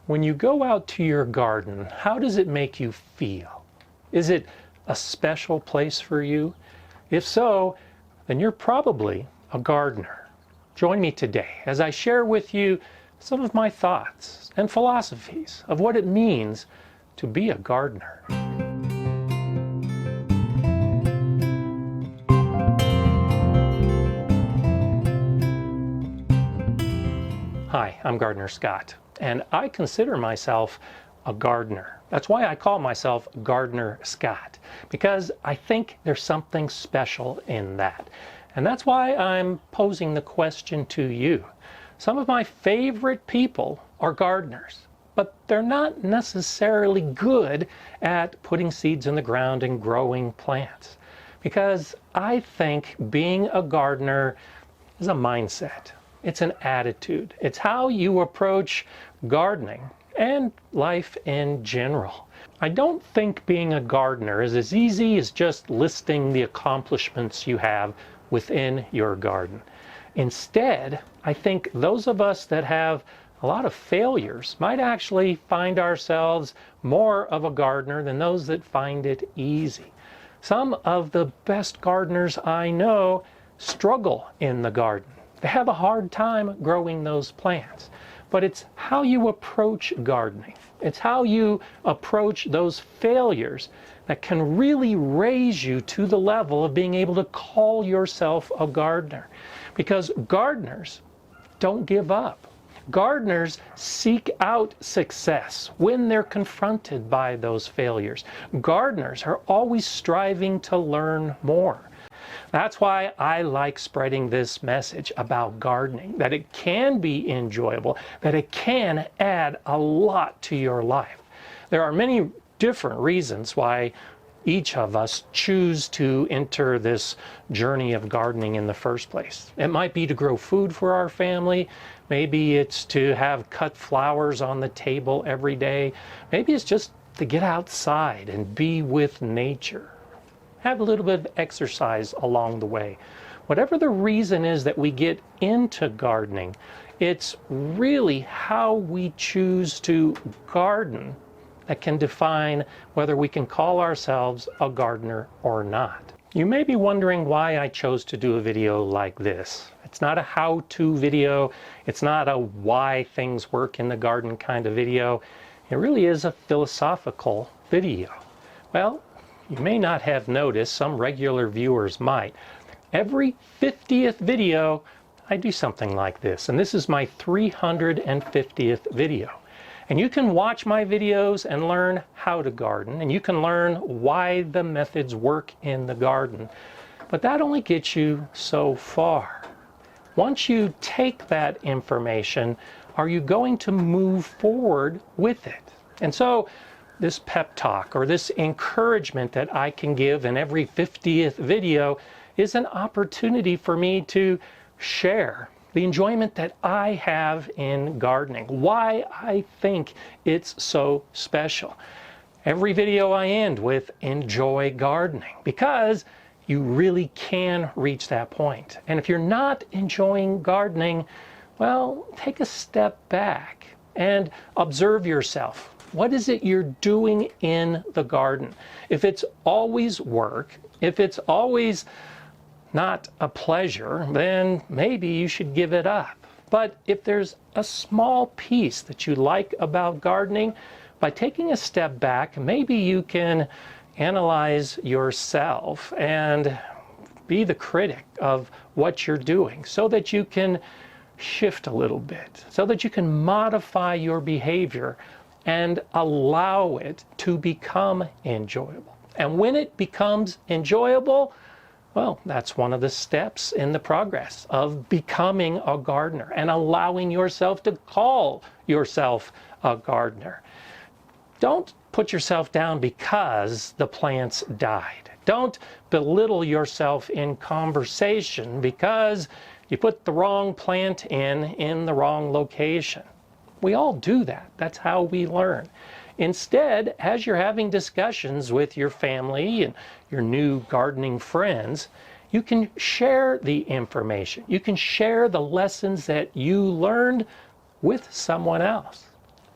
When you go out to your garden, how does it make you feel? Is it a special place for you? If so, then you're probably a gardener. Join me today as I share with you some of my thoughts and philosophies of what it means to be a gardener. Hi, I'm Gardener Scott, and I consider myself a gardener. That's why I call myself Gardener Scott, because I think there's something special in that. And that's why I'm posing the question to you. Some of my favorite people are gardeners, but they're not necessarily good at putting seeds in the ground and growing plants. Because I think being a gardener is a mindset. It's an attitude. It's how you approach gardening and life in general. I don't think being a gardener is as easy as just listing the accomplishments you have within your garden. Instead, I think those of us that have a lot of failures might actually find ourselves more of a gardener than those that find it easy. Some of the best gardeners I know struggle in the garden. They have a hard time growing those plants. But it's how you approach gardening. It's how you approach those failures that can really raise you to the level of being able to call yourself a gardener. Because gardeners don't give up. Gardeners seek out success when they're confronted by those failures. Gardeners are always striving to learn more. That's why I like spreading this message about gardening, that it can be enjoyable, that it can add a lot to your life. There are many different reasons why each of us choose to enter this journey of gardening in the first place. It might be to grow food for our family. Maybe it's to have cut flowers on the table every day. Maybe it's just to get outside and be with nature. Have a little bit of exercise along the way. Whatever the reason is that we get into gardening, it's really how we choose to garden that can define whether we can call ourselves a gardener or not. You may be wondering why I chose to do a video like this. It's not a how-to video. It's not a why things work in the garden kind of video. It really is a philosophical video. Well, you may not have noticed, some regular viewers might. Every 50th video, I do something like this, and this is my 350th video. And you can watch my videos and learn how to garden, and you can learn why the methods work in the garden. But that only gets you so far. Once you take that information, are you going to move forward with it? And so, this pep talk or this encouragement that I can give in every 50th video is an opportunity for me to share the enjoyment that I have in gardening, why I think it's so special. Every video I end with enjoy gardening, because you really can reach that point. And if you're not enjoying gardening, well, take a step back and observe yourself. What is it you're doing in the garden? If it's always work, if it's always not a pleasure, then maybe you should give it up. But if there's a small piece that you like about gardening, by taking a step back, maybe you can analyze yourself and be the critic of what you're doing so that you can shift a little bit, so that you can modify your behavior and allow it to become enjoyable. And when it becomes enjoyable, well, that's one of the steps in the progress of becoming a gardener and allowing yourself to call yourself a gardener. Don't put yourself down because the plants died. Don't belittle yourself in conversation because you put the wrong plant in the wrong location. We all do that. That's how we learn. Instead, as you're having discussions with your family and your new gardening friends, you can share the information. You can share the lessons that you learned with someone else.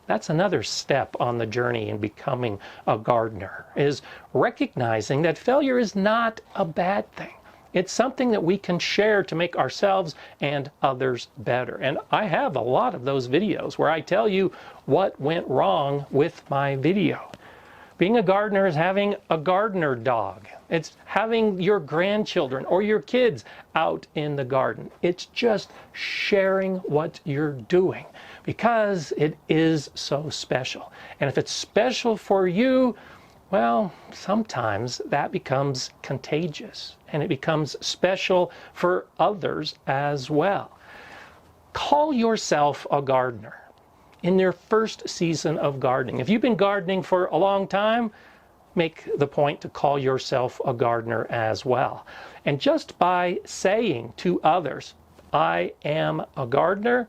That's another step on the journey in becoming a gardener, is recognizing that failure is not a bad thing. It's something that we can share to make ourselves and others better. And I have a lot of those videos where I tell you what went wrong with my video. Being a gardener is having a gardener dog. It's having your grandchildren or your kids out in the garden. It's just sharing what you're doing because it is so special. And if it's special for you, well, sometimes that becomes contagious and it becomes special for others as well. Call yourself a gardener in your first season of gardening. If you've been gardening for a long time, make the point to call yourself a gardener as well. And just by saying to others, I am a gardener,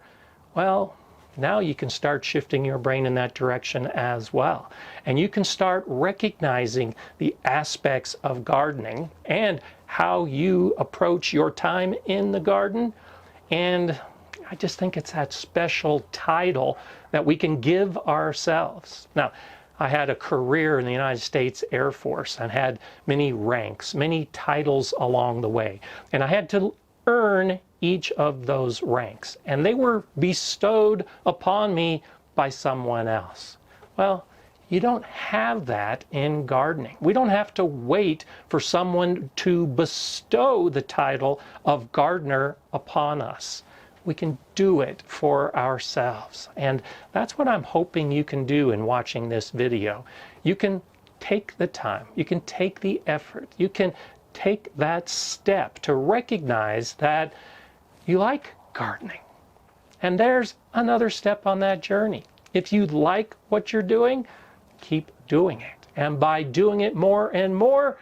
well, now you can start shifting your brain in that direction as well. And you can start recognizing the aspects of gardening and how you approach your time in the garden. And I just think it's that special title that we can give ourselves. Now, I had a career in the United States Air Force and had many ranks, many titles along the way. And I had to earn each of those ranks, and they were bestowed upon me by someone else. Well, you don't have that in gardening. We don't have to wait for someone to bestow the title of gardener upon us. We can do it for ourselves. And that's what I'm hoping you can do in watching this video. You can take the time, you can take the effort, you can take that step to recognize that you like gardening. And there's another step on that journey. If you like what you're doing, keep doing it. And by doing it more and more,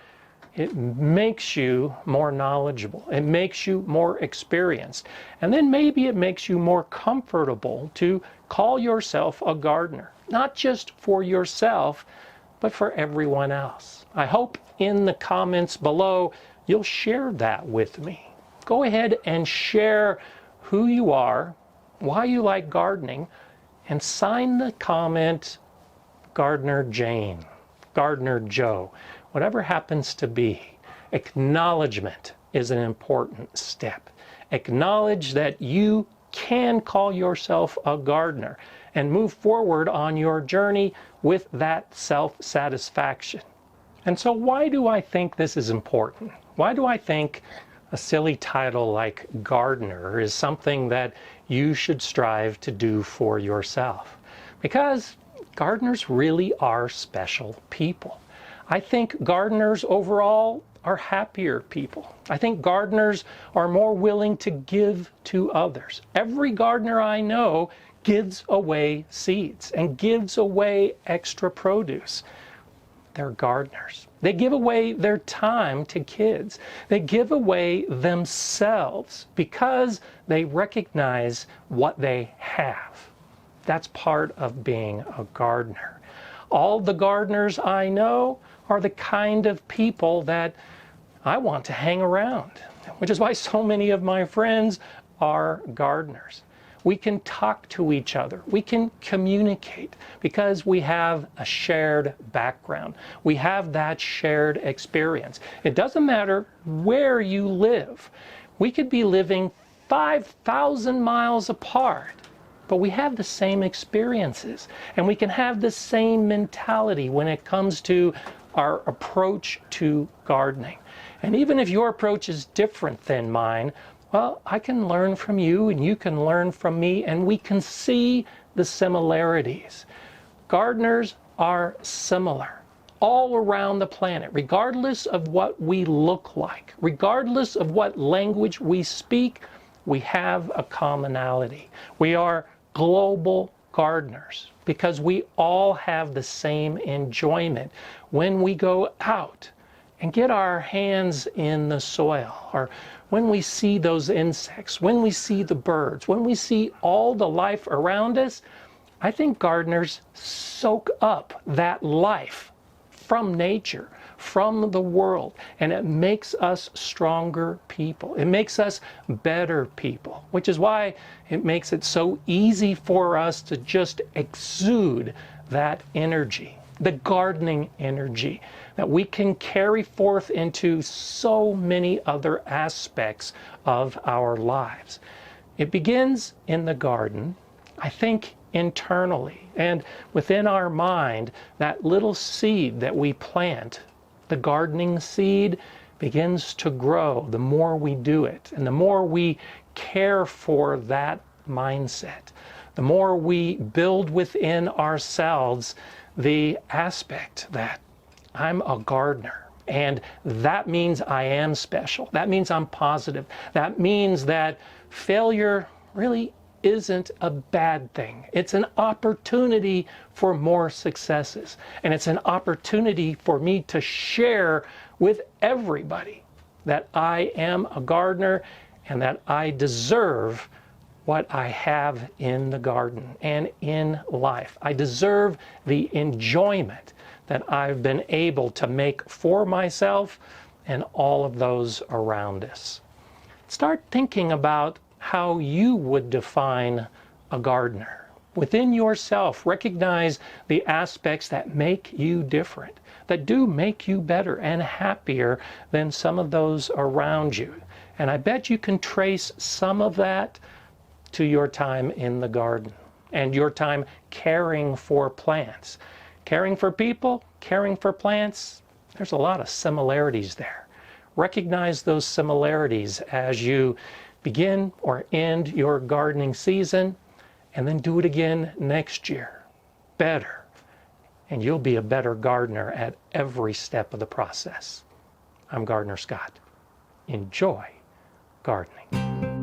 it makes you more knowledgeable. It makes you more experienced. And then maybe it makes you more comfortable to call yourself a gardener, not just for yourself, but for everyone else. I hope in the comments below you'll share that with me. Go ahead and share who you are, why you like gardening, and sign the comment Gardener Jane, Gardener Joe, whatever happens to be. Acknowledgement is an important step. Acknowledge that you can call yourself a gardener and move forward on your journey with that self-satisfaction. And so why do I think this is important? Why do I think a silly title like gardener is something that you should strive to do for yourself? Because gardeners really are special people. I think gardeners overall are happier people. I think gardeners are more willing to give to others. Every gardener I know gives away seeds and gives away extra produce. They're gardeners. They give away their time to kids. They give away themselves because they recognize what they have. That's part of being a gardener. All the gardeners I know are the kind of people that I want to hang around, which is why so many of my friends are gardeners. We can talk to each other. We can communicate because we have a shared background. We have that shared experience. It doesn't matter where you live. We could be living 5,000 miles apart, but we have the same experiences and we can have the same mentality when it comes to our approach to gardening. And even if your approach is different than mine, well, I can learn from you and you can learn from me, and we can see the similarities. Gardeners are similar all around the planet, regardless of what we look like, regardless of what language we speak, we have a commonality. We are global gardeners because we all have the same enjoyment when we go out and get our hands in the soil, or when we see those insects, when we see the birds, when we see all the life around us. I think gardeners soak up that life from nature, from the world, and it makes us stronger people. It makes us better people, which is why it makes it so easy for us to just exude that energy, the gardening energy that we can carry forth into so many other aspects of our lives. It begins in the garden, I think, internally and within our mind. That little seed that we plant, the gardening seed, begins to grow the more we do it, and the more we care for that mindset, the more we build within ourselves the aspect that I'm a gardener, and that means I am special. That means I'm positive. That means that failure really isn't a bad thing. It's an opportunity for more successes. And it's an opportunity for me to share with everybody that I am a gardener and that I deserve what I have in the garden and in life. I deserve the enjoyment that I've been able to make for myself and all of those around us. Start thinking about how you would define a gardener. Within yourself, recognize the aspects that make you different, that do make you better and happier than some of those around you. And I bet you can trace some of that to your time in the garden and your time caring for plants. Caring for people, caring for plants, there's a lot of similarities there. Recognize those similarities as you begin or end your gardening season, and then do it again next year. Better. And you'll be a better gardener at every step of the process. I'm Gardener Scott. Enjoy gardening.